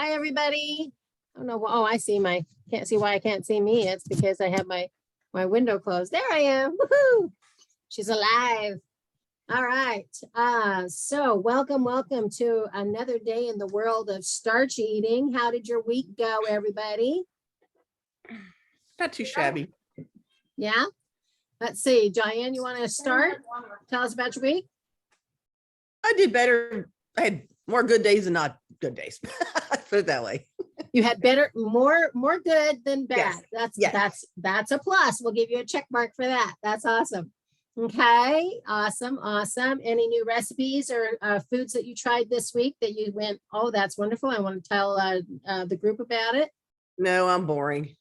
Hi, everybody. I don't know. Oh, I see can't see why I can't see me. It's because I have my window closed. There I am. Woohoo! She's alive. All right. So welcome to another day in the world of starch eating. How did your week go, everybody? Not too shabby. Yeah. Let's see. Diane, you want to start? Tell us about your week. I did better. I had more good days than not good days. Put it that way. You had more good than bad. Yes. That's a plus. We'll give you a check mark for that. That's awesome. Okay, awesome. Any new recipes or foods that you tried this week that you went, oh, that's wonderful. I want to tell the group about it. No, I'm boring.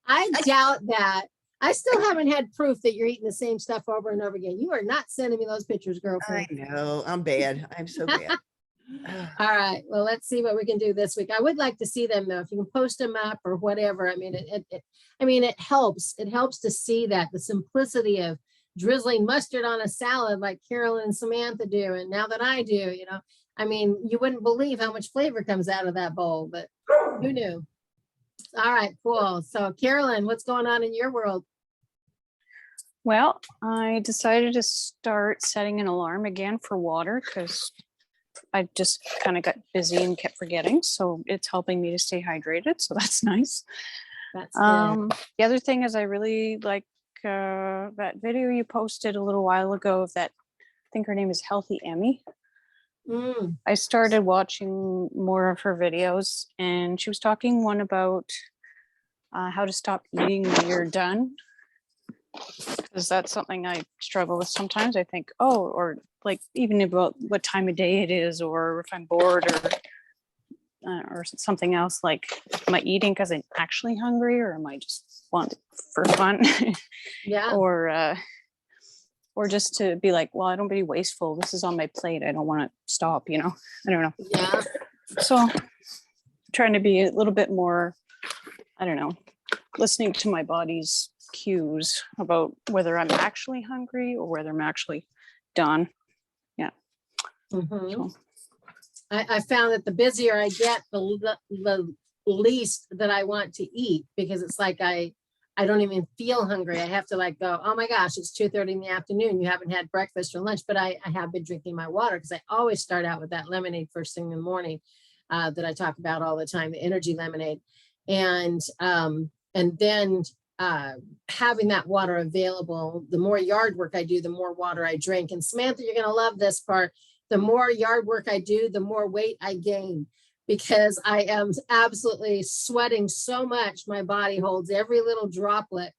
I doubt that. I still haven't had proof that you're eating the same stuff over and over again. You are not sending me those pictures, girlfriend. I know. I'm bad. I'm so bad. All right. Well, let's see what we can do this week. I would like to see them though. If you can post them up or whatever. I mean, it helps. It helps to see that the simplicity of drizzling mustard on a salad like Carolyn and Samantha do, and now that I do, I mean, you wouldn't believe how much flavor comes out of that bowl, but who knew? All right, cool. So Carolyn, what's going on in your world? Well, I decided to start setting an alarm again for water because I just kind of got busy and kept forgetting. So it's helping me to stay hydrated. So that's nice. That's good. The other thing is I really like that video you posted a little while ago of that, I think her name is Healthy Emmy. I started watching more of her videos and she was talking one about how to stop eating when you're done. Because that's something I struggle with sometimes. I think, oh, or like even about what time of day it is, or if I'm bored or something else, like, am I eating because I'm actually hungry or am I just want it for fun? Yeah. Or just to be like, well, I don't be wasteful. This is on my plate. I don't want to stop, I don't know. Yeah. So trying to be a little bit more, I don't know, listening to my body's cues about whether I'm actually hungry or whether I'm actually done. Yeah. So. I found that the busier I get, the least that I want to eat, because it's like I don't even feel hungry. I have to like go, oh my gosh, it's 2:30 in the afternoon. You haven't had breakfast or lunch, but I have been drinking my water because I always start out with that lemonade first thing in the morning that I talk about all the time, the energy lemonade. And then having that water available, the more yard work I do, the more water I drink. And Samantha, you're going to love this part. The more yard work I do, the more weight I gain, because I am absolutely sweating so much. My body holds every little droplet.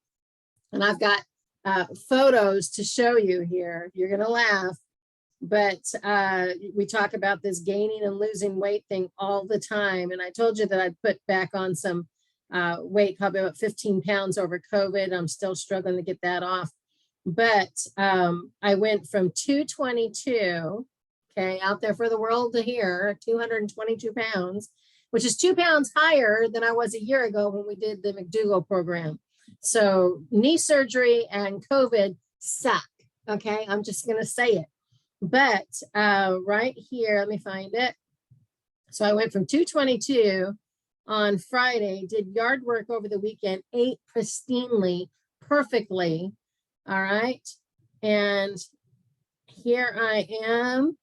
And I've got photos to show you here. You're going to laugh. But we talk about this gaining and losing weight thing all the time. And I told you that I'd put back on some weight, probably about 15 pounds over COVID. I'm still struggling to get that off. But I went from 222, okay, out there for the world to hear, 222 pounds, which is 2 pounds higher than I was a year ago when we did the McDougall program. So knee surgery and COVID suck, okay? I'm just going to say it. But right here, let me find it. So I went from 222 on Friday, did yard work over the weekend, ate pristinely, perfectly. All right. And here I am.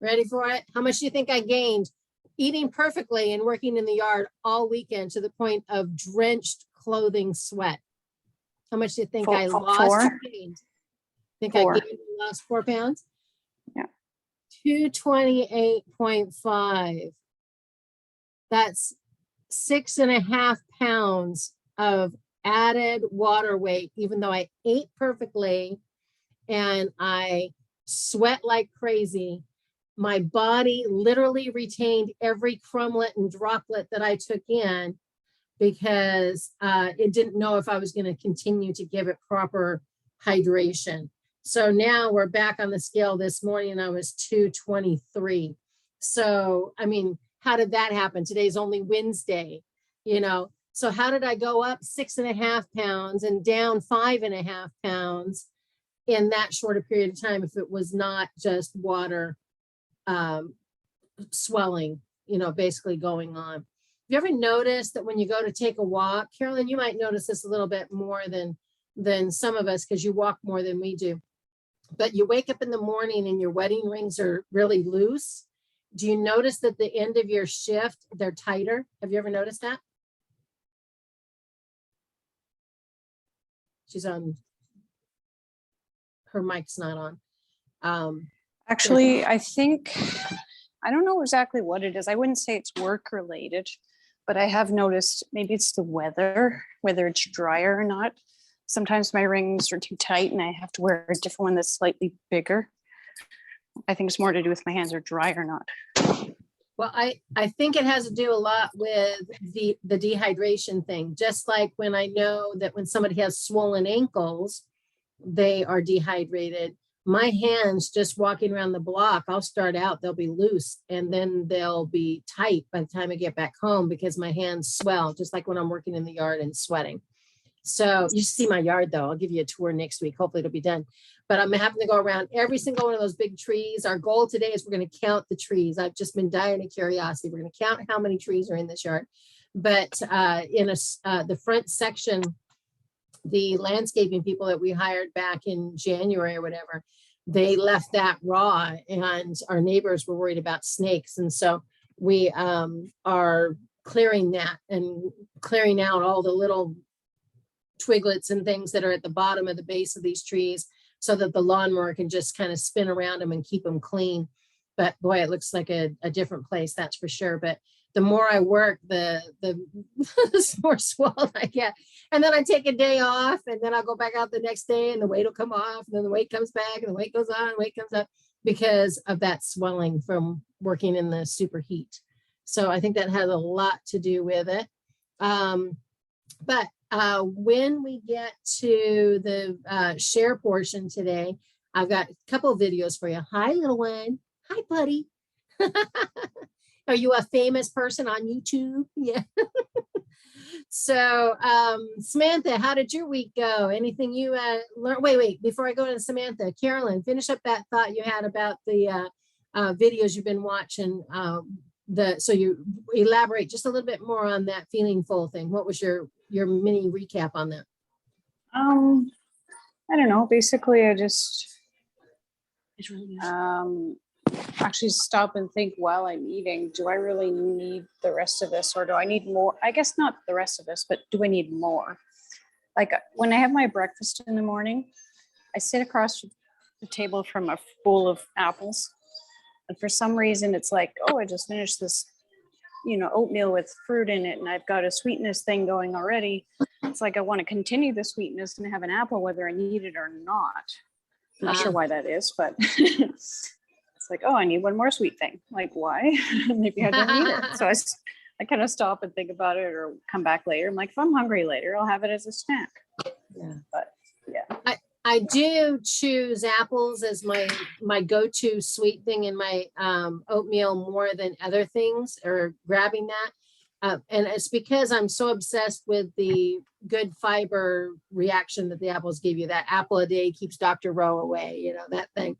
Ready for it? How much do you think I gained eating perfectly and working in the yard all weekend to the point of drenched clothing sweat? How much do you think I lost? Think I gained and lost 4 pounds? Yeah. 228.5. That's 6.5 pounds of added water weight, even though I ate perfectly and I sweat like crazy. My body literally retained every crumblet and droplet that I took in because it didn't know if I was going to continue to give it proper hydration. So now we're back on the scale this morning and I was 223. So, I mean, how did that happen? Today's only Wednesday, So how did I go up 6.5 pounds and down 5.5 pounds in that short a period of time if it was not just water swelling, basically going on. Have you ever noticed that when you go to take a walk, Carolyn, you might notice this a little bit more than some of us because you walk more than we do, but you wake up in the morning and your wedding rings are really loose. Do you notice that the end of your shift, they're tighter? Have you ever noticed that? She's on, her mic's not on. Actually, I think, I don't know exactly what it is. I wouldn't say it's work related, but I have noticed maybe it's the weather, whether it's drier or not. Sometimes my rings are too tight and I have to wear a different one that's slightly bigger. I think it's more to do with my hands are dry or not. Well, I think it has to do a lot with the dehydration thing. Just like when I know that when somebody has swollen ankles, they are dehydrated. My hands just walking around the block, I'll start out, they'll be loose and then they'll be tight by the time I get back home because my hands swell, just like when I'm working in the yard and sweating. So you should see my yard though. I'll give you a tour next week. Hopefully it'll be done. But I'm having to go around every single one of those big trees. Our goal today is we're going to count the trees. I've just been dying of curiosity. We're going to count how many trees are in this yard. But the front section, the landscaping people that we hired back in January or whatever, they left that raw and our neighbors were worried about snakes. And so we are clearing that and clearing out all the little twiglets and things that are at the bottom of the base of these trees so that the lawnmower can just kind of spin around them and keep them clean. But boy, it looks like a different place, that's for sure. But the more I work, the more swelled I get. And then I take a day off and then I'll go back out the next day and the weight will come off and then the weight comes back and the weight goes on, weight comes up because of that swelling from working in the super heat. So I think that has a lot to do with it. But when we get to the share portion today, I've got a couple of videos for you. Hi, little one. Hi, buddy. Are you a famous person on YouTube? Yeah. So, Samantha, how did your week go? Anything you learned? Wait, before I go to Samantha, Carolyn, finish up that thought you had about the videos you've been watching. So you elaborate just a little bit more on that feeling full thing. What was your mini recap on that? I don't know. Basically, I just actually stop and think while I'm eating, do I really need the rest of this or do I need more? I guess not the rest of this, but do I need more? Like when I have my breakfast in the morning, I sit across the table from a bowl of apples. And for some reason, it's like, oh, I just finished this, oatmeal with fruit in it and I've got a sweetness thing going already. It's like I want to continue the sweetness and have an apple whether I need it or not. I'm not sure why that is, but it's like, oh, I need one more sweet thing. Like, why? Maybe I don't need it. So I kind of stop and think about it or come back later. I'm like, if I'm hungry later, I'll have it as a snack. Yeah. But yeah. I do choose apples as my go-to sweet thing in my oatmeal more than other things or grabbing that. And it's because I'm so obsessed with the good fiber reaction that the apples give you. That apple a day keeps Dr. Rowe away, that thing.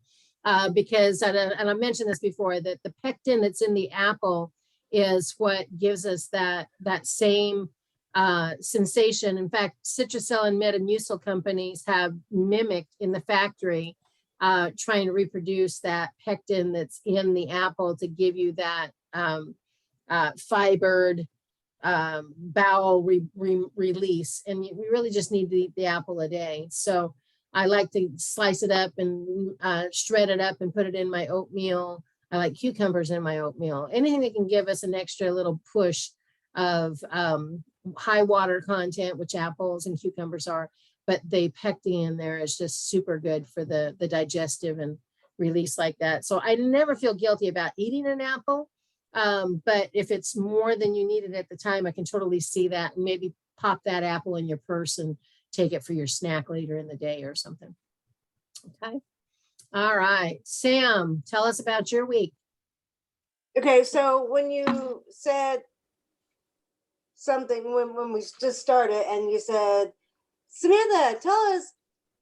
Because, and I mentioned this before, that the pectin that's in the apple is what gives us that same sensation. In fact, Citrusel and Metamucil companies have mimicked in the factory, trying to reproduce that pectin that's in the apple to give you that fibered bowel release. And we really just need to eat the apple a day. So I like to slice it up and shred it up and put it in my oatmeal. I like cucumbers in my oatmeal. Anything that can give us an extra little push of high water content, which apples and cucumbers are, but the pectin in there is just super good for the digestive and release like that. So I never feel guilty about eating an apple. But if it's more than you needed at the time, I can totally see that and maybe pop that apple in your purse and take it for your snack later in the day or something. Okay. All right. Sam, tell us about your week. Okay, so when you said something, when we just started and you said, Samantha, tell us,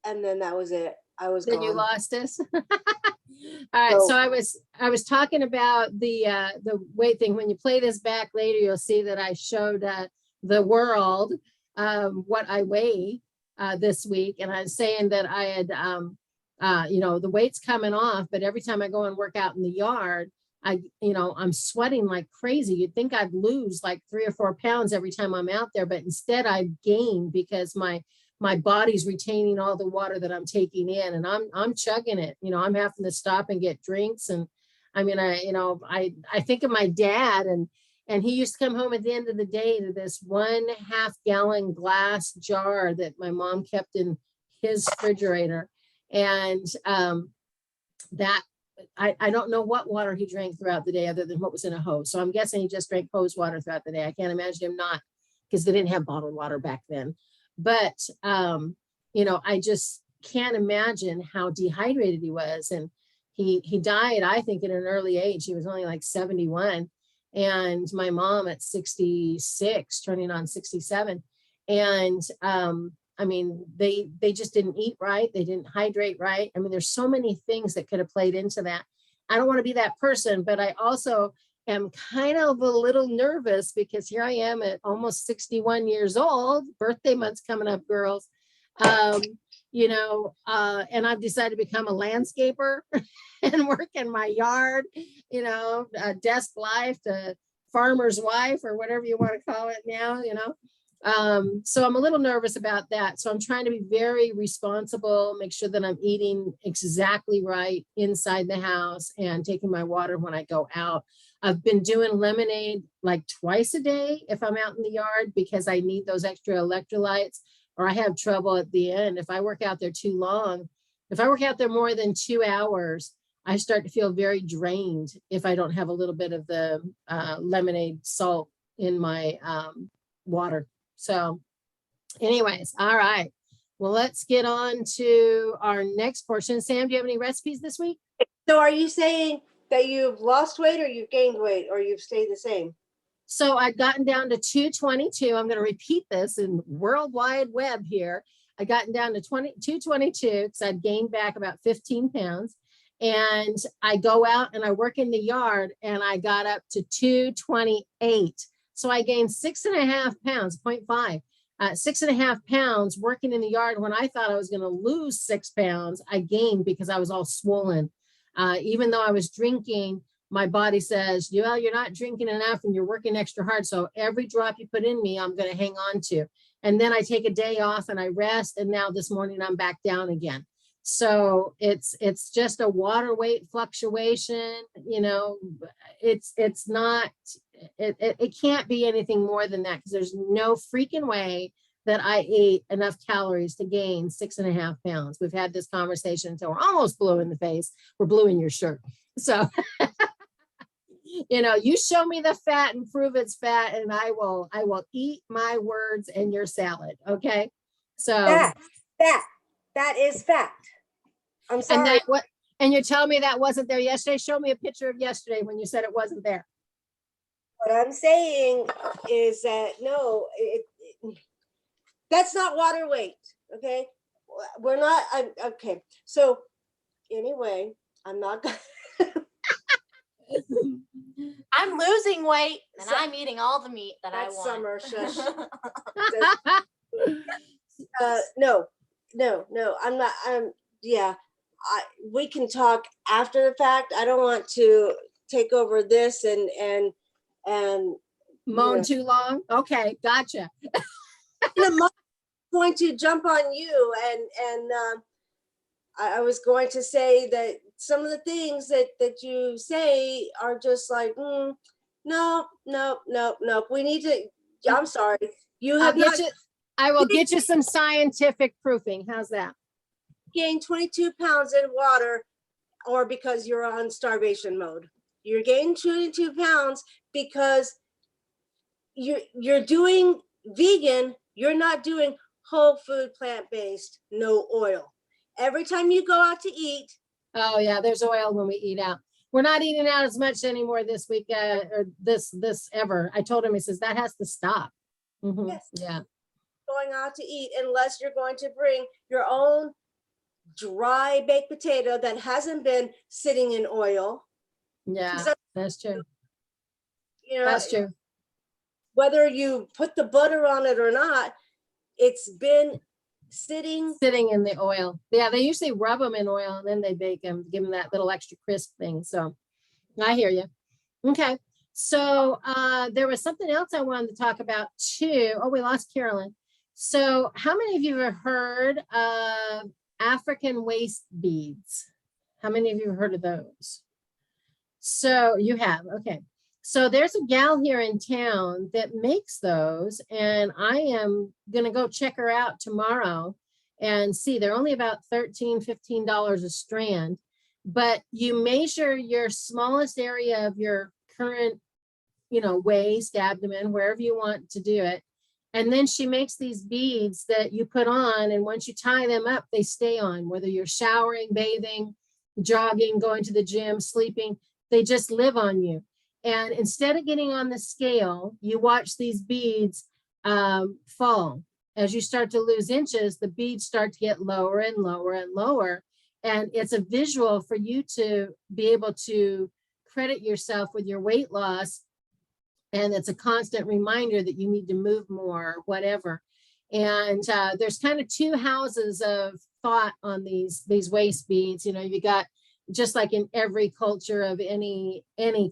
and then that was it. I was Then gone. you lost us. All right, so So- I was talking about the weight thing. When you play this back later, you'll see that I showed the world what I weigh this week, and I was saying that I had you know, the weight's coming off, but every time I go and work out in the yard, you know, I'm sweating like crazy. You'd think I'd lose like 3 or 4 pounds every time I'm out there, but instead I've gained because my body's retaining all the water that I'm taking in, and I'm chugging it. You know, I'm having to stop and get drinks. And I mean, you know, I think of my dad, and he used to come home at the end of the day to this 1/2 gallon glass jar that my mom kept in his refrigerator. And that I don't know what water he drank throughout the day other than what was in a hose. So I'm guessing he just drank hose water throughout the day. I can't imagine him not, because they didn't have bottled water back then. But you know, I just can't imagine how dehydrated he was. And he died, I think, at an early age. He was only like 71. And my mom at 66, turning on 67. And I mean, they just didn't eat right. They didn't hydrate right. I mean, there's so many things that could have played into that. I don't want to be that person, but I also am kind of a little nervous because here I am at almost 61 years old. Birthday month's coming up, girls. You know, and I've decided to become a landscaper and work in my yard, you know, desk life, to farmer's wife, or whatever you want to call it now, you know. So I'm a little nervous about that. So I'm trying to be very responsible, make sure that I'm eating exactly right inside the house and taking my water when I go out. I've been doing lemonade like twice a day if I'm out in the yard, because I need those extra electrolytes, or I have trouble at the end. If I work out there too long, if I work out there more than 2 hours, I start to feel very drained if I don't have a little bit of the lemonade salt in my water. So anyways, all right. Well, let's get on to our next portion. Sam, do you have any recipes this week? So are you saying that you've lost weight, or you've gained weight, or you've stayed the same? So I've gotten down to 222. I'm going to repeat this in World Wide Web here. I gotten down to 222 because I'd gained back about 15 pounds. And I go out and I work in the yard, and I got up to 228. So I gained 6.5 pounds, 0.5, 6.5 pounds working in the yard. When I thought I was going to lose 6 pounds, I gained because I was all swollen. Even though I was drinking, my body says, well, you're not drinking enough and you're working extra hard. So every drop you put in me, I'm going to hang on to. And then I take a day off and I rest. And now this morning I'm back down again. So it's just a water weight fluctuation. You know, it's not, it can't be anything more than that, because there's no freaking way that I ate enough calories to gain 6.5 pounds. We've had this conversation until we're almost blue in the face. We're blue in your shirt. So, you know, you show me the fat and prove it's fat, and I will eat my words and your salad. Okay. So That is fact. I'm sorry. And you're telling me that wasn't there yesterday? Show me a picture of yesterday when you said it wasn't there. What I'm saying is that no, that's not water weight. Okay, we're not. Okay. So anyway, I'm not. I'm losing weight and So- I'm eating all the meat that I That's want. Summer, shush. No, I'm not. Yeah, we can talk after the fact. I don't want to take over this and Moan Yeah. too long. Okay, gotcha. I'm going to jump on you and I was going to say that some of the things that you say are just like no. We need to. I'm sorry. You have not I will get you some scientific proofing. How's that? gained 22 pounds in water, or because you're on starvation mode. You're gaining 22 pounds because you're doing vegan. You're not doing whole food, plant-based, no oil. Every time you go out to eat. Oh yeah, there's oil when we eat out. We're not eating out as much anymore this week, or this ever. I told him, he says that has to stop. Mhm, Yes. yeah. Going out to eat unless you're going to bring your own dry baked potato that hasn't been sitting in oil. Yeah, 'Cause that- that's true. You know, That's true. whether you put the butter on it or not, it's been sitting. Sitting in the oil. Yeah, they usually rub them in oil and then they bake them, give them that little extra crisp thing. So I hear you. Okay. So there was something else I wanted to talk about too. Oh, we lost Carolyn. So how many of you have heard of African waist beads? How many of you have heard of those? So you have, okay. So there's a gal here in town that makes those, and I am gonna go check her out tomorrow and see. They're only about $13, $15 a strand, but you measure your smallest area of your current, you know, waist, abdomen, wherever you want to do it. And then she makes these beads that you put on, and once you tie them up, they stay on, whether you're showering, bathing, jogging, going to the gym, sleeping, they just live on you. And instead of getting on the scale, you watch these beads fall. As you start to lose inches, the beads start to get lower and lower and lower. And it's a visual for you to be able to credit yourself with your weight loss. And it's a constant reminder that you need to move more, or whatever. And there's kind of two houses of thought on these waist beads. You know, you got, just like in every culture of any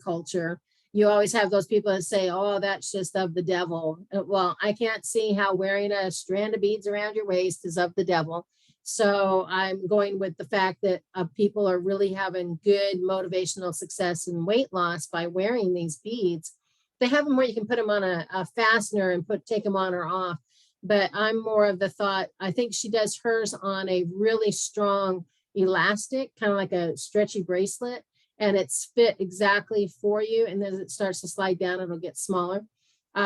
culture, you always have those people that say, oh, that's just of the devil. Well, I can't see how wearing a strand of beads around your waist is of the devil. So I'm going with the fact that people are really having good motivational success and weight loss by wearing these beads. They have them where you can put them on a fastener and take them on or off. But I'm more of the thought, I think she does hers on a really strong elastic, kind of like a stretchy bracelet, and it's fit exactly for you. And as it starts to slide down, it'll get smaller.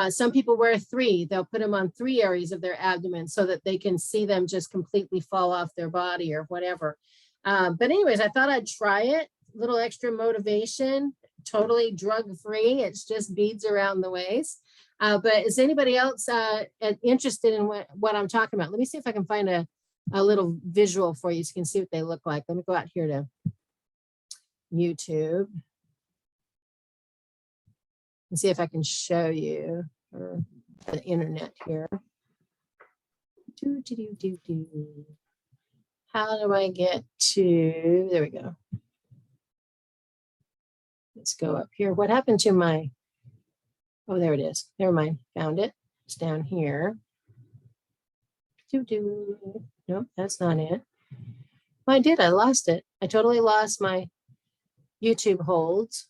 Some people wear 3. They'll put them on 3 areas of their abdomen so that they can see them just completely fall off their body or whatever. But anyways, I thought I'd try it. A little extra motivation, totally drug-free. It's just beads around the waist. But is anybody else interested in what I'm talking about? Let me see if I can find a little visual for you so you can see what they look like. Let me go out here to YouTube and see if I can show you, or the internet here. How do I get to, there we go. Let's go up here. What happened to my, oh, there it is. Never mind, found it. It's down here. Nope, that's not it. Well, I did, I lost it. I totally lost my YouTube holds,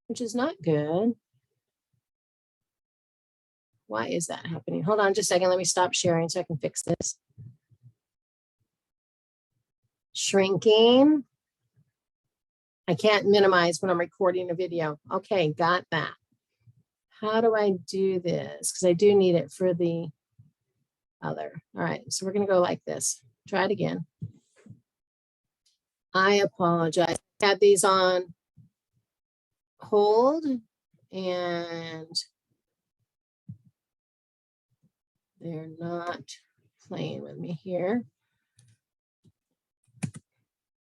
which is not good. Why is that happening? Hold on just a second. Let me stop sharing so I can fix this. Shrinking. I can't minimize when I'm recording a video. Okay, got that. How do I do this? Because I do need it for the other. All right, so we're going to go like this. Try it again. I apologize. I had these on hold and they're not playing with me here.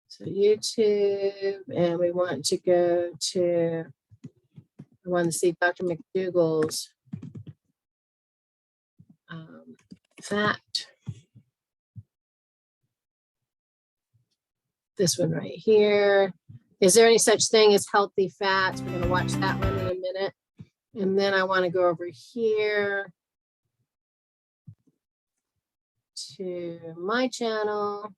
So YouTube, and we want to go to, I want to see Dr. McDougall's fat. This one right here. Is there any such thing as healthy fats? We're going to watch that one in a minute. And then I want to go over here to my channel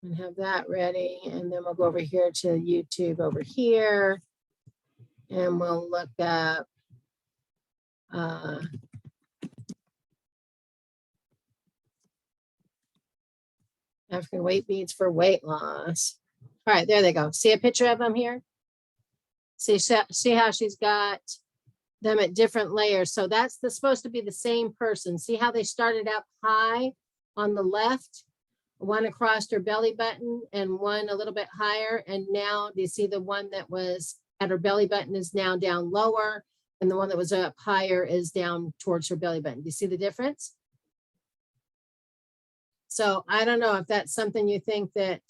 and have that ready. And then we'll go over here to YouTube over here. And we'll look up African weight beads for weight loss. All right, there they go. See a picture of them here? See how she's got them at different layers. So that's supposed to be the same person. See how they started out high on the left, one across her belly button and one a little bit higher. And now do you see the one that was at her belly button is now down lower, and the one that was up higher is down towards her belly button. Do you see the difference? So I don't know if that's something you think that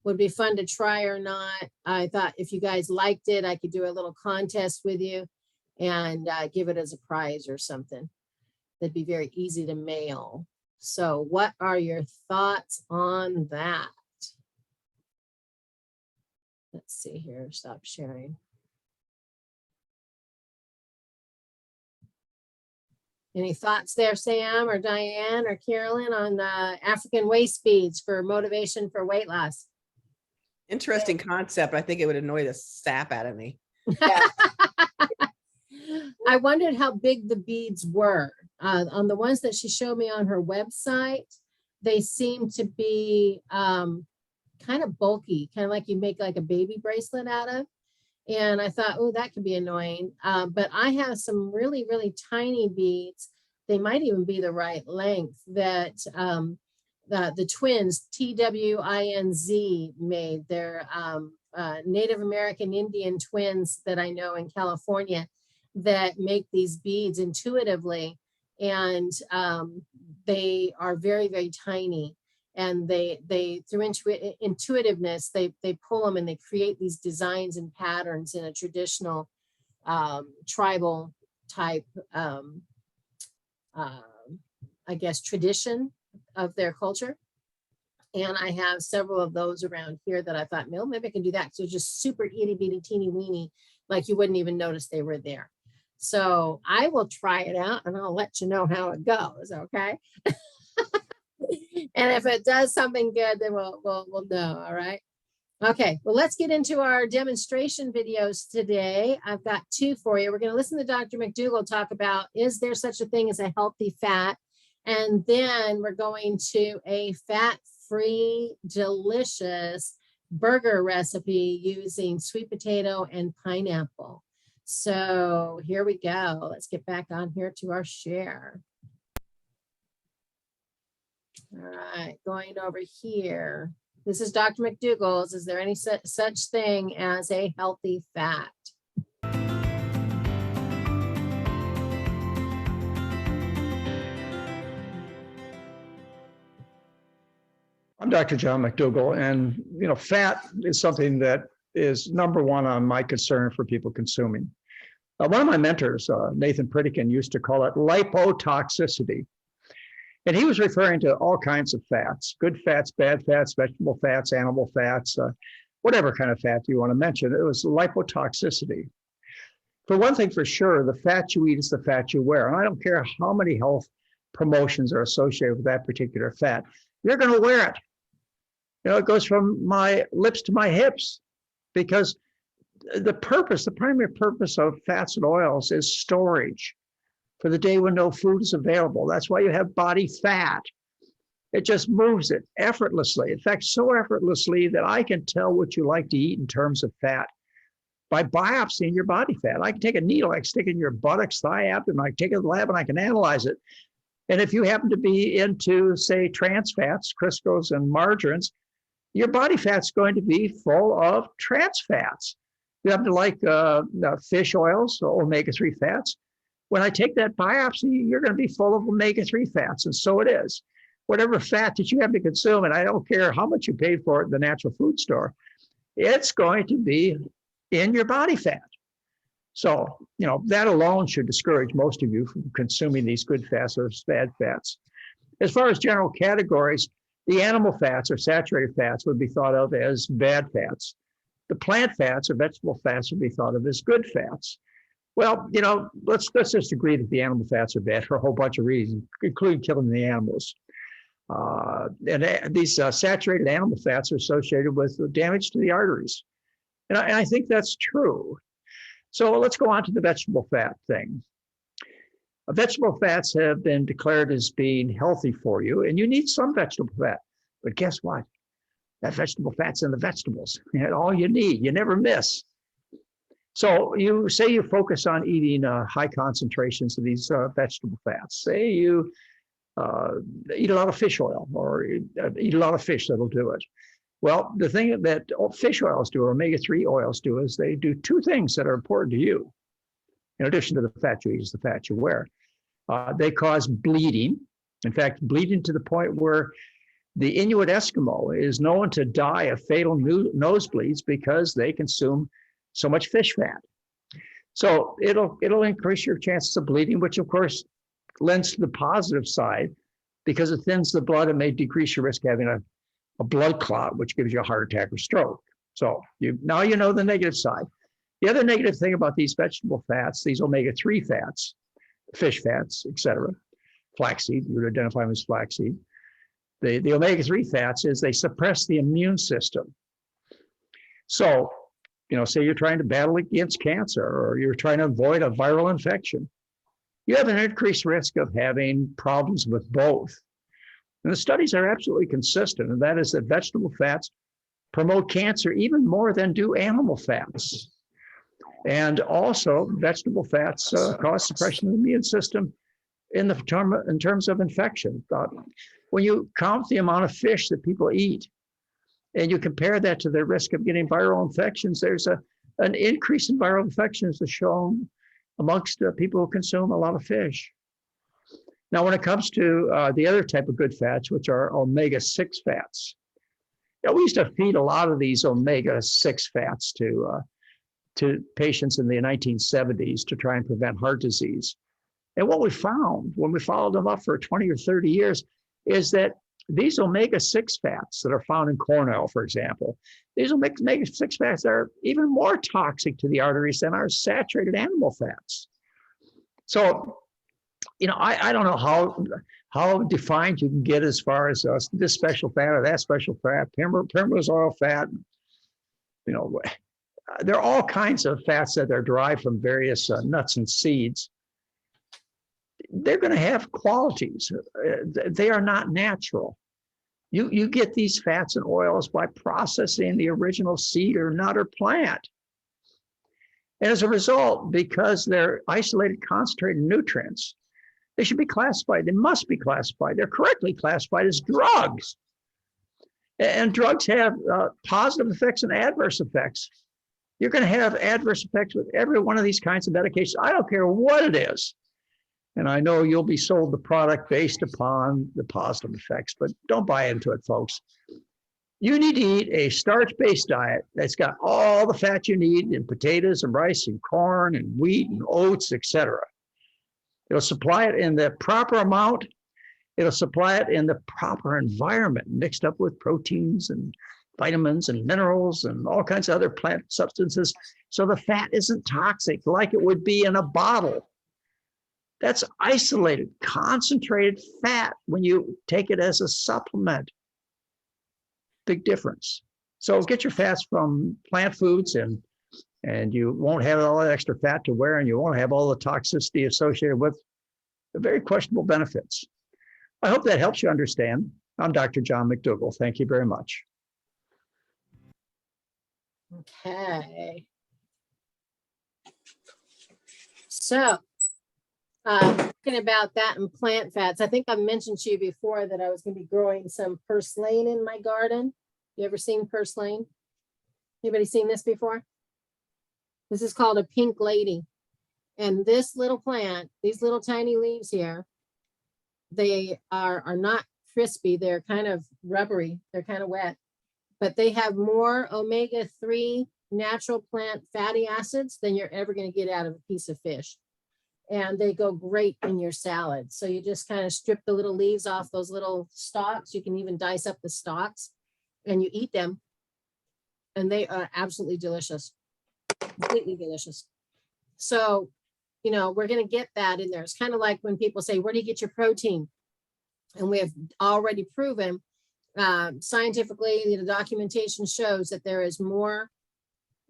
would be fun to try or not. I thought if you guys liked it, I could do a little contest with you and give it as a prize or something. That'd be very easy to mail. So what are your thoughts on that? Let's see here, stop sharing. Any thoughts there, Sam or Diane or Carolyn, on the African waist beads for motivation for weight loss? Interesting concept. I think it would annoy the sap out of me. I wondered how big the beads were. On the ones that she showed me on her website, they seem to be kind of bulky, kind of like you make like a baby bracelet out of. And I thought, oh, that could be annoying. But I have some really, really tiny beads. They might even be the right length that the twins, TWINZ, made. They're Native American Indian twins that I know in California that make these beads intuitively. And they are very, very tiny. And they through intuitiveness, they pull them and they create these designs and patterns in a traditional tribal type, I guess, tradition of their culture. And I have several of those around here that I thought, well, maybe I can do that. So just super itty bitty teeny weeny, like you wouldn't even notice they were there. So I will try it out and I'll let you know how it goes. Okay. And if it does something good, then we'll know. All right. Okay. Well, let's get into our demonstration videos today. I've got two for you. We're going to listen to Dr. McDougall talk about, is there such a thing as a healthy fat? And then we're going to a fat-free, delicious burger recipe using sweet potato and pineapple. So here we go. Let's get back on here to our share. All right, going over here. This is Dr. McDougall's. Is there any such thing as a healthy fat? I'm Dr. John McDougall, and fat is something that is number one on my concern for people consuming. One of my mentors, Nathan Pritikin, used to call it lipotoxicity. And he was referring to all kinds of fats, good fats, bad fats, vegetable fats, animal fats, whatever kind of fat you want to mention. It was lipotoxicity. For one thing for sure, the fat you eat is the fat you wear. And I don't care how many health promotions are associated with that particular fat, you're going to wear it. It goes from my lips to my hips, because the primary purpose of fats and oils is storage for the day when no food is available. That's why you have body fat. It just moves it effortlessly. In fact, so effortlessly that I can tell what you like to eat in terms of fat by biopsying your body fat. I can take a needle, I can stick it in your buttocks, thigh, abdomen, I can take it to the lab and I can analyze it. And if you happen to be into, say, trans fats, Crisco's and margarines, your body fat's going to be full of trans fats. You happen to like fish oils, omega-3 fats. When I take that biopsy, you're going to be full of omega-3 fats, and so it is. Whatever fat that you have to consume, and I don't care how much you paid for it in the natural food store, it's going to be in your body fat. So, that alone should discourage most of you from consuming these good fats or bad fats. As far as general categories, the animal fats or saturated fats would be thought of as bad fats. The plant fats or vegetable fats would be thought of as good fats. Well, let's just agree that the animal fats are bad for a whole bunch of reasons, including killing the animals. And these saturated animal fats are associated with damage to the arteries. And I think that's true. So let's go on to the vegetable fat thing. Vegetable fats have been declared as being healthy for you, and you need some vegetable fat. But guess what? That vegetable fat's in the vegetables. And all you need, you never miss. So you say you focus on eating high concentrations of these vegetable fats. Say you eat a lot of fish oil or eat a lot of fish, that'll do it. Well, the thing that fish oils do, or omega-3 oils do, is they do two things that are important to you. In addition to the fat you eat is the fat you wear. They cause bleeding. In fact, bleeding to the point where The Inuit Eskimo is known to die of fatal nosebleeds because they consume so much fish fat. So it'll increase your chances of bleeding, which of course lends to the positive side because it thins the blood and may decrease your risk of having a blood clot, which gives you a heart attack or stroke. So now you know the negative side. The other negative thing about these vegetable fats, these omega-3 fats, fish fats, etc., flaxseed, you would identify them as flaxseed. The omega-3 fats is they suppress the immune system. So, say you're trying to battle against cancer or you're trying to avoid a viral infection, you have an increased risk of having problems with both. And the studies are absolutely consistent, and that is that vegetable fats promote cancer even more than do animal fats. And also, vegetable fats cause suppression of the immune system in terms of infection. When you count the amount of fish that people eat, and you compare that to the risk of getting viral infections, there's an increase in viral infections that's shown amongst people who consume a lot of fish. Now, when it comes to the other type of good fats, which are omega-6 fats, we used to feed a lot of these omega-6 fats to patients in the 1970s to try and prevent heart disease. And what we found when we followed them up for 20 or 30 years is that these omega-6 fats that are found in corn oil, for example, these omega-6 fats are even more toxic to the arteries than our saturated animal fats. So, I don't know how defined you can get as far as this special fat or that special fat, primrose oil fat. There are all kinds of fats that are derived from various nuts and seeds. They're going to have qualities. They are not natural. You get these fats and oils by processing the original seed or nut or plant. And as a result, because they're isolated, concentrated nutrients, they should be classified. They must be classified. They're correctly classified as drugs. And drugs have positive effects and adverse effects. You're going to have adverse effects with every one of these kinds of medications. I don't care what it is. And I know you'll be sold the product based upon the positive effects, but don't buy into it, folks. You need to eat a starch-based diet that's got all the fat you need in potatoes and rice and corn and wheat and oats, etc. It'll supply it in the proper amount. It'll supply it in the proper environment, mixed up with proteins and vitamins and minerals and all kinds of other plant substances. So the fat isn't toxic like it would be in a bottle. That's isolated, concentrated fat when you take it as a supplement. Big difference. So get your fats from plant foods and you won't have all that extra fat to wear and you won't have all the toxicity associated with the very questionable benefits. I hope that helps you understand. I'm Dr. John McDougall. Thank you very much. Okay. So, talking about that and plant fats, I think I mentioned to you before that I was going to be growing some purslane in my garden. You ever seen purslane? Anybody seen this before? This is called a pink lady. And this little plant, these little tiny leaves here, they are not crispy. They're kind of rubbery. They're kind of wet, but they have more omega-3 natural plant fatty acids than you're ever going to get out of a piece of fish. And they go great in your salad. So you just kind of strip the little leaves off those little stalks. You can even dice up the stalks and you eat them. And they are absolutely delicious, completely delicious. So, we're going to get that in there. It's kind of like when people say, where do you get your protein? And we have already proven scientifically, the documentation shows that there is more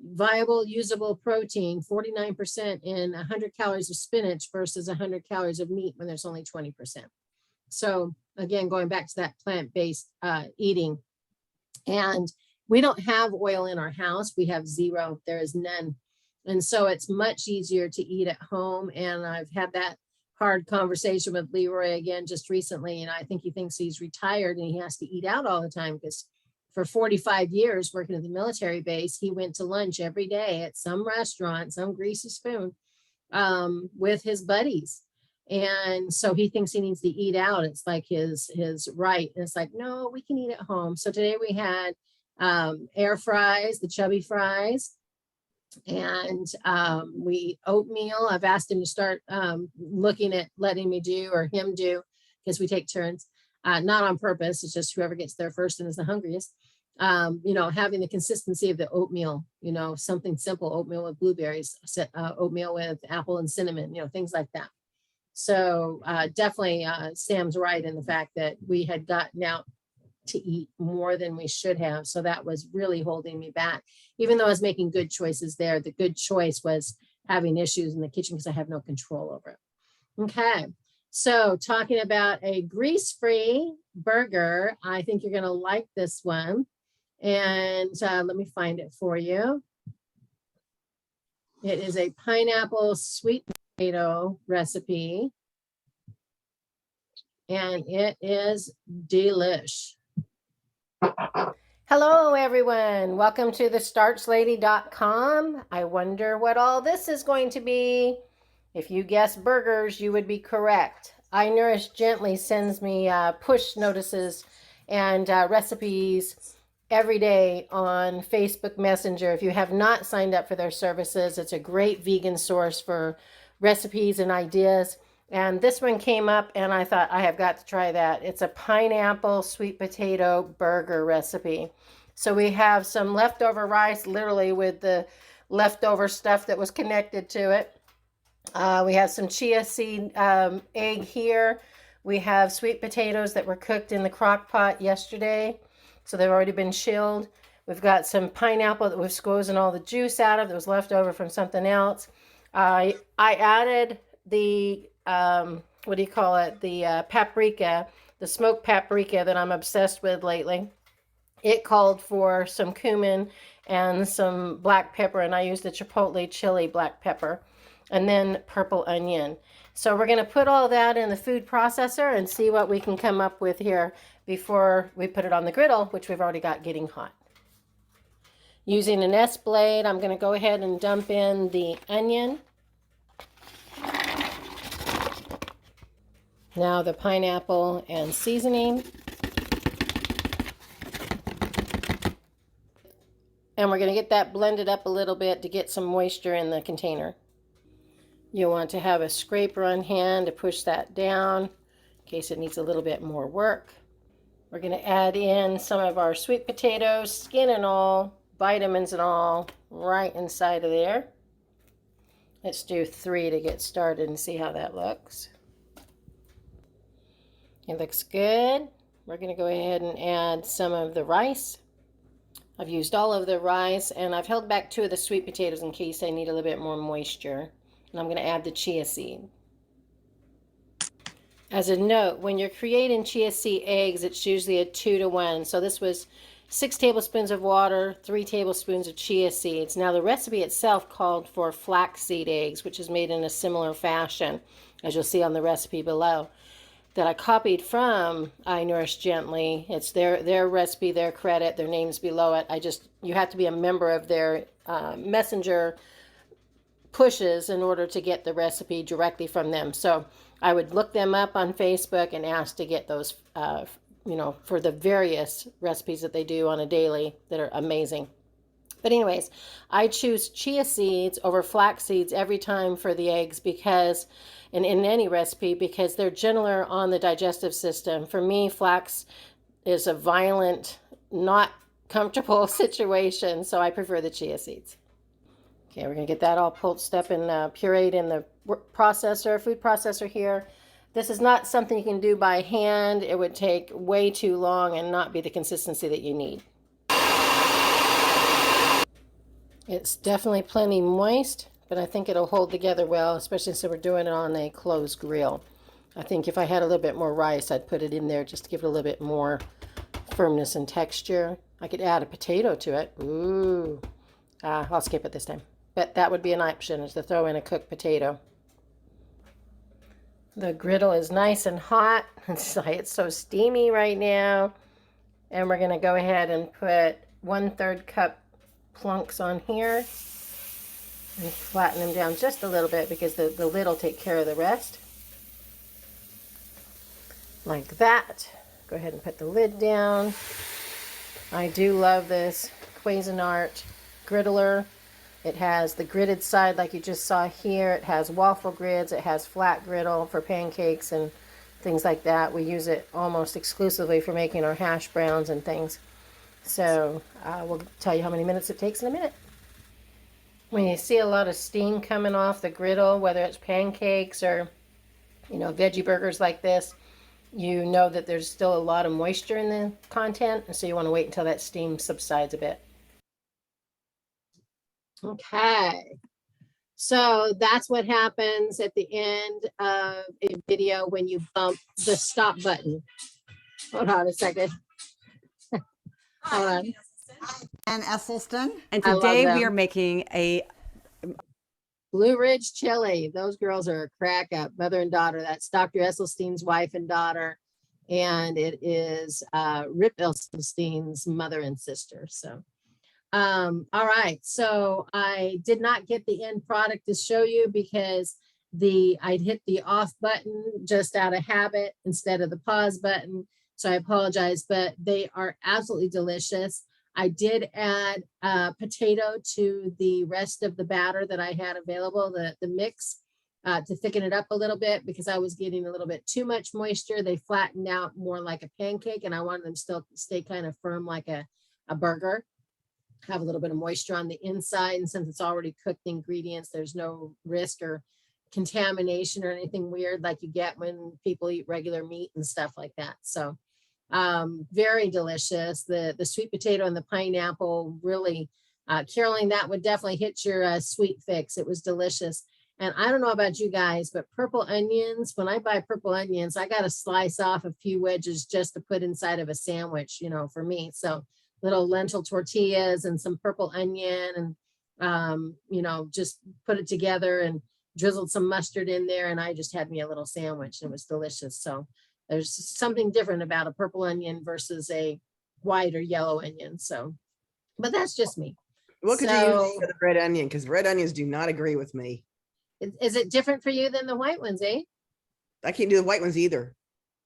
viable, usable protein, 49% in 100 calories of spinach versus 100 calories of meat when there's only 20%. So again, going back to that plant-based eating. And we don't have oil in our house. We have zero. There is none. And so it's much easier to eat at home. And I've had that hard conversation with Leroy again just recently. And I think he thinks he's retired and he has to eat out all the time because for 45 years working at the military base, he went to lunch every day at some restaurant, some greasy spoon with his buddies. And so he thinks he needs to eat out. It's like his right. And it's like, no, we can eat at home. So today we had air fries, the chubby fries, and we eat oatmeal. I've asked him to start looking at letting me do, or him do, because we take turns, not on purpose. It's just whoever gets there first and is the hungriest. You know, having the consistency of the oatmeal, you know, something simple, oatmeal with blueberries, oatmeal with apple and cinnamon, you know, things like that. So definitely Sam's right in the fact that we had gotten out to eat more than we should have. So that was really holding me back. Even though I was making good choices there, the good choice was having issues in the kitchen because I have no control over it. Okay. So talking about a grease-free burger, I think you're going to like this one. And let me find it for you. It is a pineapple sweet potato recipe. And it is delish. Hello, everyone. Welcome to the starchlady.com. I wonder what all this is going to be. If you guess burgers, you would be correct. I Nourish Gently sends me push notices and recipes every day on Facebook Messenger. If you have not signed up for their services, it's a great vegan source for recipes and ideas. And this one came up and I thought I have got to try that. It's a pineapple sweet potato burger recipe. So we have some leftover rice, literally with the leftover stuff that was connected to it. We have some chia seed egg here. We have sweet potatoes that were cooked in the crock pot yesterday. So they've already been chilled. We've got some pineapple that we've squeezed all the juice out of that was left over from something else. I added the, what do you call it? The paprika, the smoked paprika that I'm obsessed with lately. It called for some cumin and some black pepper, and I used the chipotle chili black pepper, and then purple onion. So we're going to put all that in the food processor and see what we can come up with here before we put it on the griddle, which we've already got getting hot. Using an S blade, I'm going to go ahead and dump in the onion. Now the pineapple and seasoning. And we're going to get that blended up a little bit to get some moisture in the container. You want to have a scraper on hand to push that down in case it needs a little bit more work. We're going to add in some of our sweet potatoes, skin and all, vitamins and all, right inside of there. Let's do 3 to get started and see how that looks. It looks good. We're going to go ahead and add some of the rice. I've used all of the rice and I've held back 2 of the sweet potatoes in case I need a little bit more moisture. And I'm going to add the chia seed. As a note, when you're creating chia seed eggs, it's usually a 2-to-1. So this was 6 tablespoons of water, 3 tablespoons of chia seeds. Now the recipe itself called for flaxseed eggs, which is made in a similar fashion, as you'll see on the recipe below, that I copied from I Nourish Gently. It's their recipe, their credit, their names below it. You have to be a member of their messenger pushes in order to get the recipe directly from them. So I would look them up on Facebook and ask to get those, you know, for the various recipes that they do on a daily that are amazing. But anyways, I choose chia seeds over flax seeds every time for the eggs because, and in any recipe, because they're gentler on the digestive system. For me, flax is a violent, not comfortable situation, so I prefer the chia seeds. Okay, we're going to get that all pulsed up and pureed in the processor, food processor here. This is not something you can do by hand. It would take way too long and not be the consistency that you need. It's definitely plenty moist, but I think it'll hold together well, especially since we're doing it on a closed grill. I think if I had a little bit more rice, I'd put it in there just to give it a little bit more firmness and texture. I could add a potato to it. Ooh. I'll skip it this time. But that would be an option, is to throw in a cooked potato. The griddle is nice and hot. It's so steamy right now. And we're going to go ahead and put 1/3 cup plunks on here and flatten them down just a little bit because the lid will take care of the rest. like that. Go ahead and put the lid down. I do love this Cuisinart griddler. It has the gridded side like you just saw here. It has waffle grids. It has flat griddle for pancakes and things like that. We use it almost exclusively for making our hash browns and things. So we'll tell you how many minutes it takes in a minute. When you see a lot of steam coming off the griddle, whether it's pancakes or, you know, veggie burgers like this, you know that there's still a lot of moisture in the content, and so you want to wait until that steam subsides a bit. Okay, so that's what happens at the end of a video when you bump the stop button. Hold on a second. Hold on. And Esselstyn. And I love today we them. are making a Blue Ridge chili. Those girls are a crack up, mother and daughter. That's Dr. Esselstyn's wife and daughter. And it is Rip Esselstyn's mother and sister. So, all right. So I did not get the end product to show you because I'd hit the off button just out of habit instead of the pause button. So I apologize, but they are absolutely delicious. I did add potato to the rest of the batter that I had available, the mix, to thicken it up a little bit because I was getting a little bit too much moisture. They flattened out more like a pancake, and I wanted them still to stay kind of firm like a burger, have a little bit of moisture on the inside. And since it's already cooked ingredients, there's no risk or contamination or anything weird like you get when people eat regular meat and stuff like that. So very delicious. The sweet potato and the pineapple really, Caroline, that would definitely hit your sweet fix. It was delicious. And I don't know about you guys, but purple onions, when I buy purple onions, I got to slice off a few wedges just to put inside of a sandwich, you know, for me. So little lentil tortillas and some purple onion and, you know, just put it together and drizzled some mustard in there. And I just had me a little sandwich and it was delicious. So there's something different about a purple onion versus a white or yellow onion. So, but that's just me. What could you So- use for the red onion? Because red onions do not agree with me. Is it different for you than the white ones, eh? I can't do the white ones either.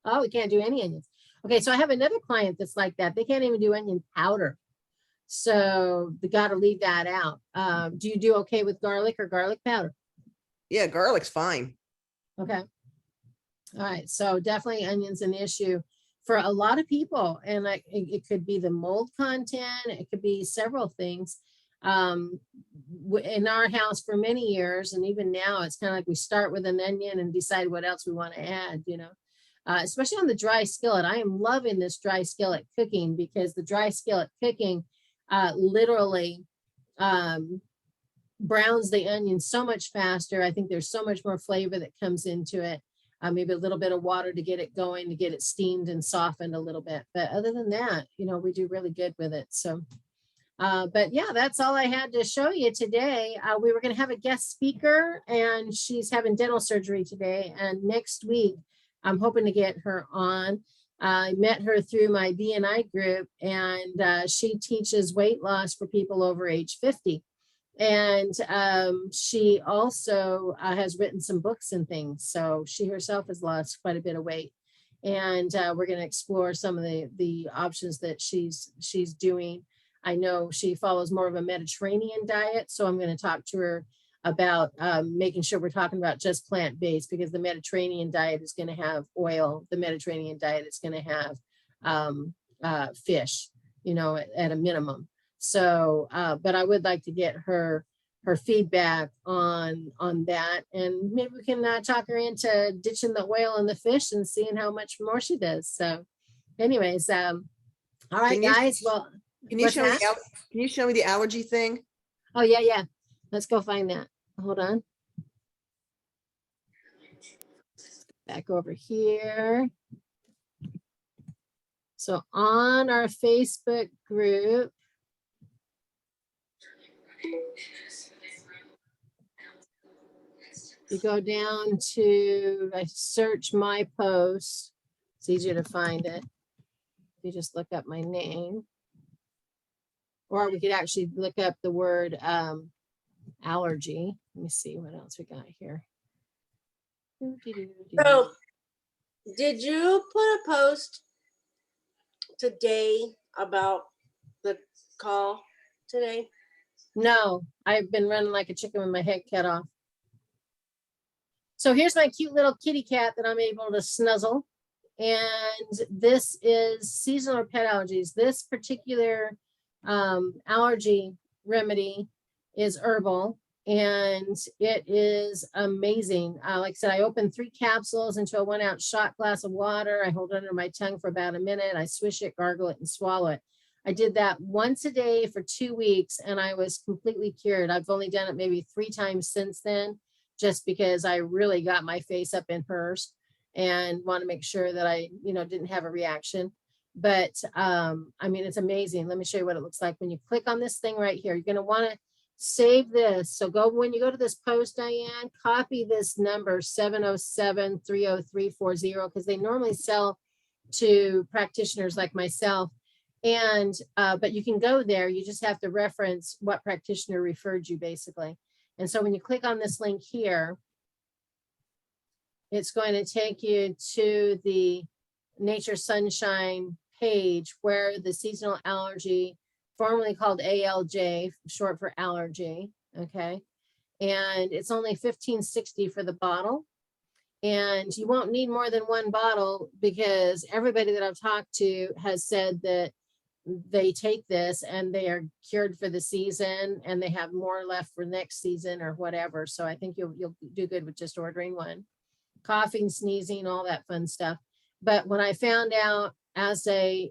Oh, we can't do any onions. Okay, so I have another client that's like that. They can't even do onion powder. So they got to leave that out. Do you do okay with garlic or garlic powder? Yeah, garlic's fine. Okay. All right. So definitely onions an issue for a lot of people. And it could be the mold content. It could be several things. In our house for many years, and even now, it's kind of like we start with an onion and decide what else we want to add, you know, especially on the dry skillet. I am loving this dry skillet cooking because the dry skillet cooking literally browns the onion so much faster. I think there's so much more flavor that comes into it. Maybe a little bit of water to get it going, to get it steamed and softened a little bit. But other than that, you know, we do really good with it. So, but yeah, that's all I had to show you today. We were going to have a guest speaker and she's having dental surgery today. And next week, I'm hoping to get her on. I met her through my BNI group and she teaches weight loss for people over age 50. And she also has written some books and things. So she herself has lost quite a bit of weight. And we're going to explore some of the options that she's doing. I know she follows more of a Mediterranean diet. So I'm going to talk to her about making sure we're talking about just plant-based, because the Mediterranean diet is going to have oil. The Mediterranean diet is going to have fish, you know, at a minimum. So, but I would like to get her feedback on that, and maybe we can talk her into ditching the oil and the fish and seeing how much more she does. So, anyways, all right, guys. Well, Can you what's show me? that? Can you show me the allergy thing? Oh yeah. Let's go find that. Hold on. Back over here. So on our Facebook group, you go down to, I search my post. It's easier to find it. You just look up my name. Or we could actually look up the word allergy. Let me see what else we got here. So Did you put a post today about the call today? No, I've been running like a chicken with my head cut off. So here's my cute little kitty cat that I'm able to snuzzle. And this is seasonal or pet allergies. This particular allergy remedy is herbal and it is amazing. Like I said, I opened 3 capsules into a 1-ounce shot glass of water. I hold it under my tongue for about a minute. I swish it, gargle it, and swallow it. I did that once a day for 2 weeks and I was completely cured. I've only done it maybe 3 times since then, just because I really got my face up in hers and want to make sure that I, didn't have a reaction. But I mean, it's amazing. Let me show you what it looks like when you click on this thing right here. You're going to want to save this. So when you go to this post, Diane, copy this number 707-30340, because they normally sell to practitioners like myself. And but you can go there. You just have to reference what practitioner referred you, basically. And so when you click on this link here, it's going to take you to the Nature Sunshine page where the seasonal allergy, formerly called ALJ, short for allergy, okay? And it's only $15.60 for the bottle. And you won't need more than 1 bottle because everybody that I've talked to has said that they take this and they are cured for the season and they have more left for next season or whatever. So I think you'll do good with just ordering one. Coughing, sneezing, all that fun stuff. But when I found out as an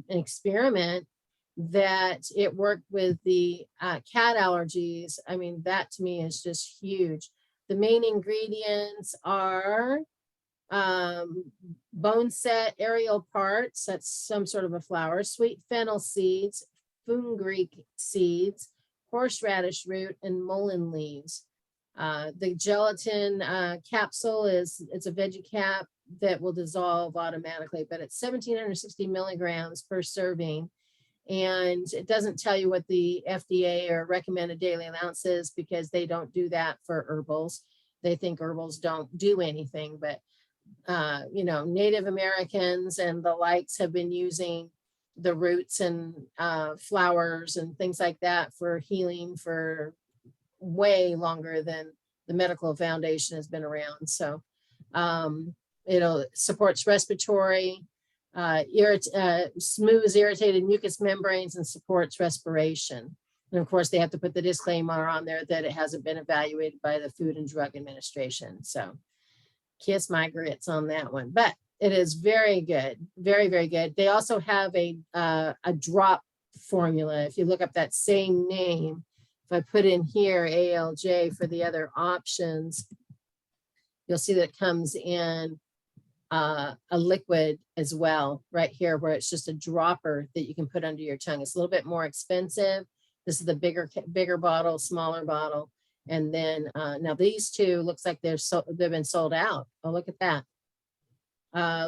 experiment that it worked with the cat allergies, I mean, that to me is just huge. The main ingredients are bone set aerial parts, that's some sort of a flower, sweet fennel seeds, fenugreek seeds, horseradish root, and mullein leaves. The gelatin capsule it's a veggie cap that will dissolve automatically, but it's 1,760 milligrams per serving. And it doesn't tell you what the FDA or recommended daily allowance is because they don't do that for herbals. They think herbals don't do anything, but Native Americans and the likes have been using the roots and flowers and things like that for healing for way longer than the medical foundation has been around. So, supports respiratory, smooths irritated mucous membranes and supports respiration. And of course, they have to put the disclaimer on there that it hasn't been evaluated by the Food and Drug Administration. So kiss my grits on that one, but it is very good. Very, very good. They also have a drop formula. If you look up that same name, if I put in here ALJ for the other options, you'll see that it comes in a liquid as well right here, where it's just a dropper that you can put under your tongue. It's a little bit more expensive. This is the bigger bottle, smaller bottle. And then now these two looks like they've been sold out. Oh, look at that.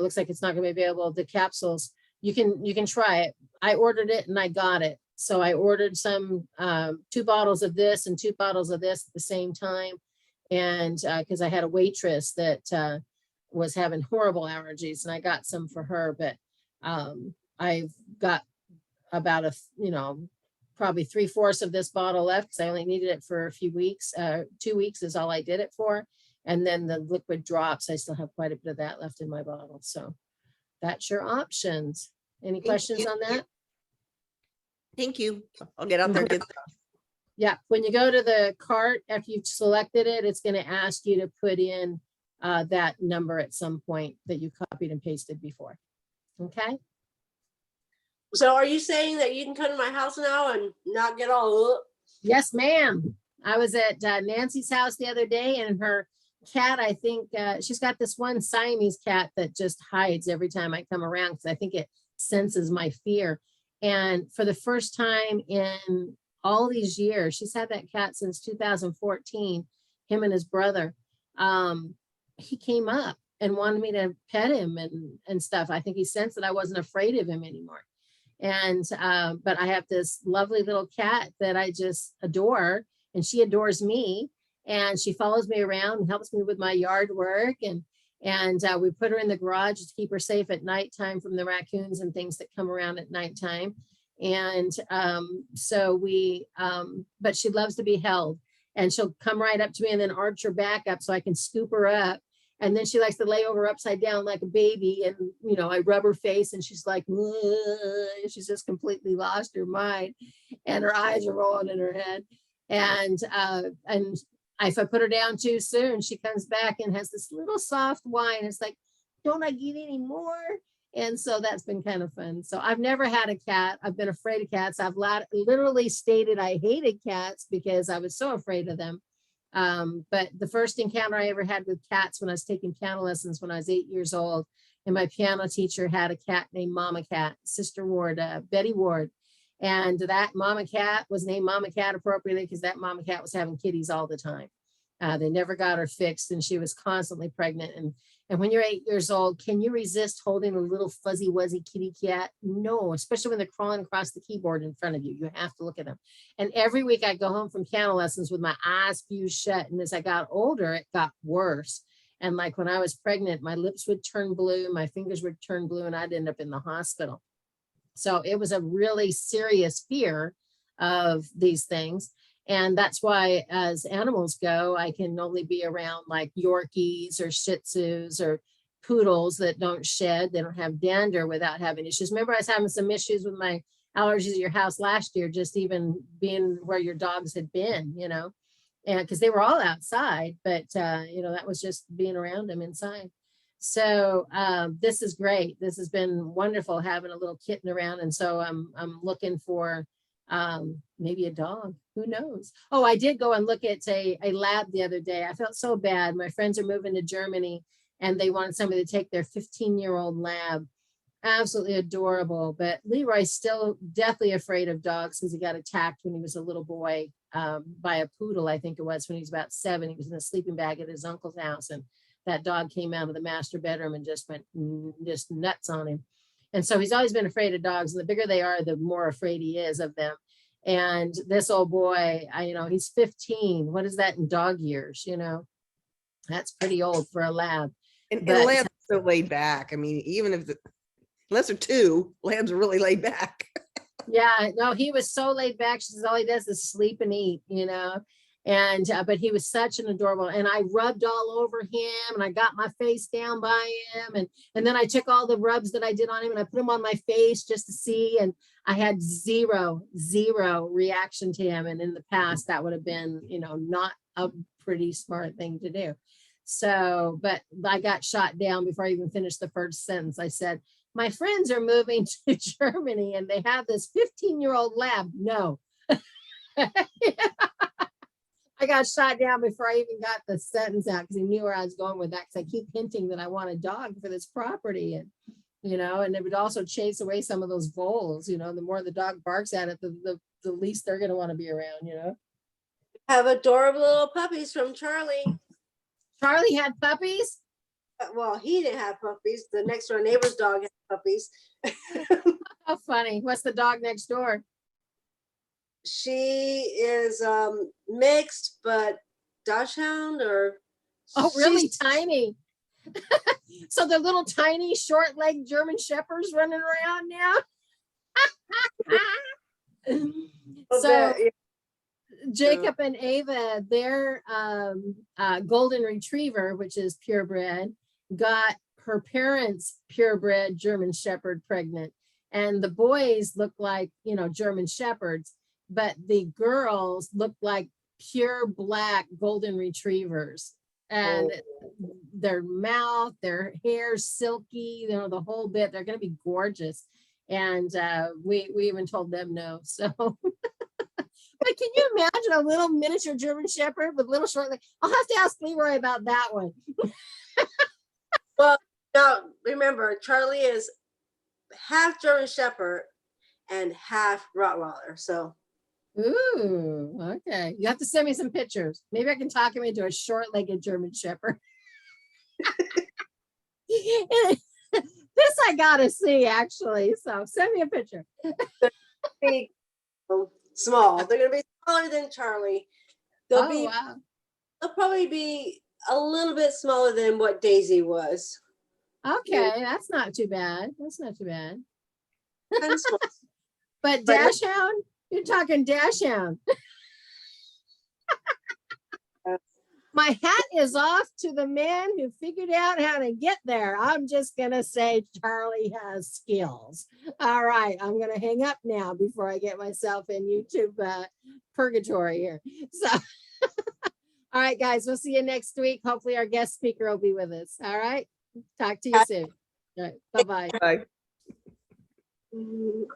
Looks like it's not going to be available. The capsules, you can try it. I ordered it and I got it. So I ordered some 2 bottles of this and 2 bottles of this at the same time. And because I had a waitress that was having horrible allergies and I got some for her, but I've got about probably 3/4 of this bottle left because I only needed it for a few weeks. 2 weeks is all I did it for. And then the liquid drops, I still have quite a bit of that left in my bottle. So that's your options. Any questions on that? Thank you. I'll get out there and get that. Yeah, when you go to the cart, after you've selected it, it's going to ask you to put in that number at some point that you copied and pasted before. Okay. So are you saying that you can come to my house now and not get all? Yes, ma'am. I was at Nancy's house the other day and her cat, I think she's got this one Siamese cat that just hides every time I come around because I think it senses my fear. And for the first time in all these years, she's had that cat since 2014, him and his brother. He came up and wanted me to pet him and stuff. I think he sensed that I wasn't afraid of him anymore. And but I have this lovely little cat that I just adore, and she adores me, and she follows me around and helps me with my yard work, and And we put her in the garage to keep her safe at nighttime from the raccoons and things that come around at nighttime. And but she loves to be held, and she'll come right up to me and then arch her back up so I can scoop her up. And then she likes to lay over upside down like a baby. And, you know, I rub her face and she's like, she's just completely lost her mind. And her eyes are rolling in her head. And if I put her down too soon, she comes back and has this little soft whine. It's like, don't I get any more? And so that's been kind of fun. So I've never had a cat. I've been afraid of cats. I've literally stated I hated cats because I was so afraid of them. But the first encounter I ever had with cats when I was taking piano lessons when I was 8 years old, and my piano teacher had a cat named Mama Cat, Sister Ward, Betty Ward. And that Mama Cat was named Mama Cat appropriately because that Mama Cat was having kitties all the time. They never got her fixed, and she was constantly pregnant. And when you're 8 years old, can you resist holding a little fuzzy wuzzy kitty cat? No, especially when they're crawling across the keyboard in front of you. You have to look at them. And every week I go home from piano lessons with my eyes fused shut. And as I got older, it got worse. And like when I was pregnant, my lips would turn blue, my fingers would turn blue, and I'd end up in the hospital. So it was a really serious fear of these things. And that's why as animals go, I can only be around like Yorkies or Shih Tzus or poodles that don't shed. They don't have dander without having issues. Remember, I was having some issues with my allergies at your house last year, just even being where your dogs had been, you know, and because they were all outside, but, you know, that was just being around them inside. So this is great. This has been wonderful having a little kitten around. And so I'm looking for maybe a dog, who knows? Oh, I did go and look at a lab the other day. I felt so bad. My friends are moving to Germany and they wanted somebody to take their 15-year-old lab. Absolutely adorable. But Leroy's still deathly afraid of dogs because he got attacked when he was a little boy by a poodle, I think it was, when he was about 7. He was in a sleeping bag at his uncle's house, and that dog came out of the master bedroom and just went just nuts on him. And so he's always been afraid of dogs. And the bigger they are, the more afraid he is of them. And this old boy, you know, he's 15. What is that in dog years? You know, that's pretty old for a lab. And labs are so laid back. I mean, even if unless they're 2, labs are really laid back. Yeah, no, he was so laid back. She says all he does is sleep and eat, you know. And but he was such an adorable, and I rubbed all over him and I got my face down by him, and then I took all the rubs that I did on him and I put them on my face just to see, and I had zero reaction to him. And in the past that would have been, you know, not a pretty smart thing to do. So, but I got shot down before I even finished the first sentence. I said, my friends are moving to Germany and they have this 15-year-old lab. No. I got shot down before I even got the sentence out because he knew where I was going with that, because I keep hinting that I want a dog for this property, and you know, and it would also chase away some of those voles. You know, the more the dog barks at it, the least they're going to want to be around, you know. Have adorable little puppies from Charlie. Charlie had puppies? Well, he didn't have puppies. The next door neighbor's dog had puppies. How funny. What's the dog next door? She is mixed, but Dachshund or. Oh, really tiny. So they're little tiny short-legged German Shepherds running around now. So Jacob and Ava, their golden retriever, which is purebred, got her parents' purebred German Shepherd pregnant. And the boys look like, you know, German Shepherds, but the girls look like pure black golden retrievers. And their mouth, their hair silky, you know, the whole bit. They're going to be gorgeous. And we even told them no. So, but can you imagine a little miniature German Shepherd with little short legs? I'll have to ask Leroy about that one. Well, now remember, Charlie is half German Shepherd and half Rottweiler. So. Ooh, okay. You have to send me some pictures. Maybe I can talk him into a short-legged German Shepherd. This I gotta see, actually. So send me a picture. Small. They're gonna be smaller than Charlie. They'll probably be a little bit smaller than what Daisy was. Okay, that's not too bad. That's not too bad. Kind of small. But But- dash hound, you're talking dash hound. My hat is off to the man who figured out how to get there. I'm just gonna say Charlie has skills. All right, I'm gonna hang up now before I get myself in YouTube purgatory here. So, all right, guys, we'll see you next week. Hopefully, our guest speaker will be with us. All right, talk to you soon. All right, bye-bye. Bye. Mm,